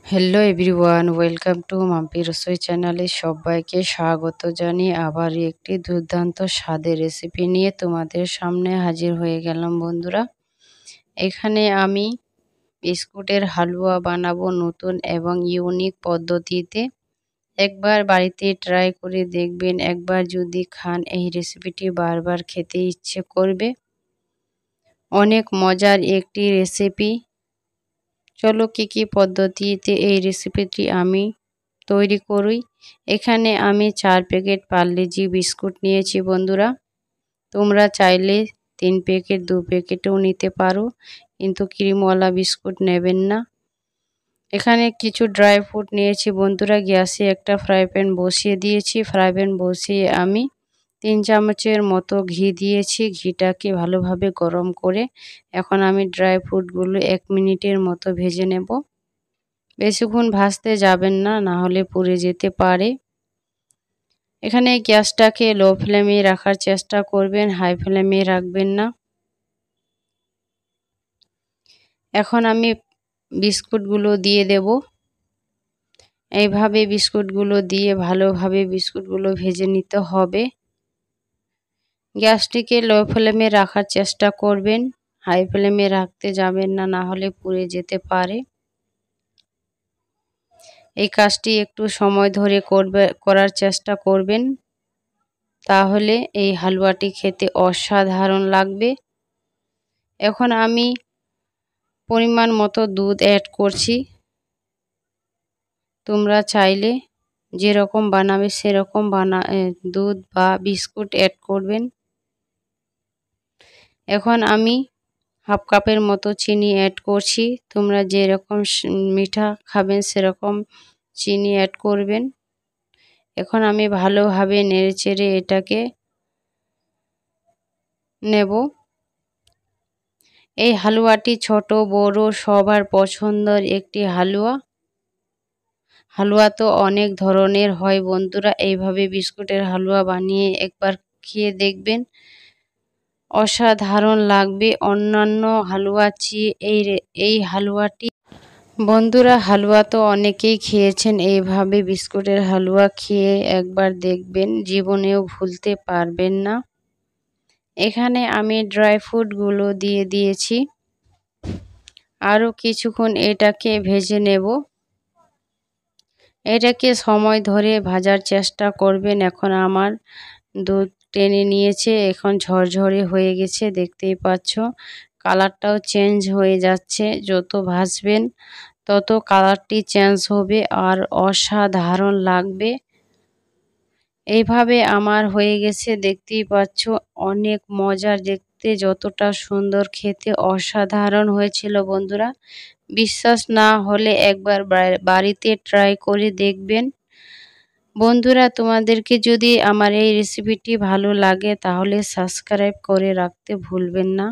Hello everyone, welcome to Mampi Rasoi চ্যানেলে সবাইকে স্বাগত জানিয়ে আবার একটি দুর্দান্ত স্বাদের রেসিপি নিয়ে তোমাদের সামনে হাজির হয়ে গেলাম বন্ধুরা। এখানে আমি বিস্কুটের হালুয়া বানাবো নতুন এবং ইউনিক পদ্ধতিতে। একবার বাড়িতে ট্রাই করে দেখবেন, একবার যদি খান এই রেসিপিটি বারবার খেতে ইচ্ছে করবে। অনেক মজার একটি রেসিপি। চলো কি পদ্ধতিতে এই রেসিপিটি আমি তৈরি করি। এখানে আমি 4 প্যাকেট পার্লে-জি বিস্কুট নিয়েছি বন্ধুরা। তোমরা চাইলে 3 প্যাকেট 2 প্যাকেটও নিতে পারো, কিন্তু ক্রিমওয়ালা বিস্কুট নেবেন না। এখানে কিছু ড্রাই ফ্রুট নিয়েছি বন্ধুরা। গ্যাসে একটা ফ্রাই প্যান বসিয়ে দিয়েছি। ফ্রাই প্যান বসিয়ে আমি 3 চামচের মতো ঘি দিয়েছি। ঘিটাকে ভালোভাবে গরম করে এখন আমি ড্রাই ফ্রুটগুলো 1 মিনিটের মতো ভেজে নেব। বেশিক্ষণ ভাজতে যাবেন না, না হলে পুড়ে যেতে পারে। এখানে গ্যাসটাকে লো ফ্লেমে রাখার চেষ্টা করবেন, হাই ফ্লেমে রাখবেন না। এখন আমি বিস্কুটগুলো দিয়ে দেব। এইভাবে বিস্কুটগুলো দিয়ে ভালোভাবে বিস্কুটগুলো ভেজে নিতে হবে। গ্যাসটিকে লো ফ্লেমে রাখার চেষ্টা করবেন, হাই ফ্লেমে রাখতে যাবেন না, না হলে পুড়ে যেতে পারে। এই কাজটি একটু সময় ধরে করার চেষ্টা করবেন, তাহলে এই হালুয়াটি খেতে অসাধারণ লাগবে। এখন আমি পরিমাণ মতো দুধ অ্যাড করছি। তোমরা চাইলে যেরকম বানাবে সেরকম দুধ বা বিস্কুট অ্যাড করবেন। এখন আমি হাফ কাপের মতো চিনি অ্যাড করছি। তোমরা যেরকম মিঠা খাবেন সেরকম চিনি অ্যাড করবেন। এখন আমি ভালোভাবে নেড়েচেড়ে এটাকে নেব। এই হালুয়াটি ছোট বড় সবার পছন্দের একটি হালুয়া। হালুয়া তো অনেক ধরনের হয় বন্ধুরা। এইভাবে বিস্কুটের হালুয়া বানিয়ে একবার খেয়ে দেখবেন, অসাধারণ লাগবে অন্যান্য হালুয়ার চেয়ে। এই হালুয়াটি বন্ধুরা, হালুয়া তো অনেকেই খেয়েছেন, এইভাবে বিস্কুটের হালুয়া খেয়ে একবার দেখবেন, জীবনেও ভুলতে পারবেন না। এখানে আমি ড্রাই ফ্রুটগুলো দিয়ে দিয়েছি। আরও কিছুক্ষণ এটাকে ভেজে নেব। এটাকে সময় ধরে ভাজার চেষ্টা করবেন। এখন আমার দুধ টেনে নিয়েছে, এখন ঝরঝরে হয়ে গেছে, দেখতেই পাচ্ছ। কালারটাও চেঞ্জ হয়ে যাচ্ছে। যত ভাজবেন তত কালারটি চেঞ্জ হবে আর অসাধারণ লাগবে। এইভাবে আমার হয়ে গেছে, দেখতেই পাচ্ছ। অনেক মজার দেখতে, যতটা সুন্দর খেতে অসাধারণ হয়েছিল বন্ধুরা। বিশ্বাস না হলে একবার বাড়িতে ট্রাই করে দেখবেন। বন্ধুরা, তোমাদেরকে যদি আমার এই রেসিপিটি ভালো লাগে তাহলে সাবস্ক্রাইব করে রাখতে ভুলবেন না।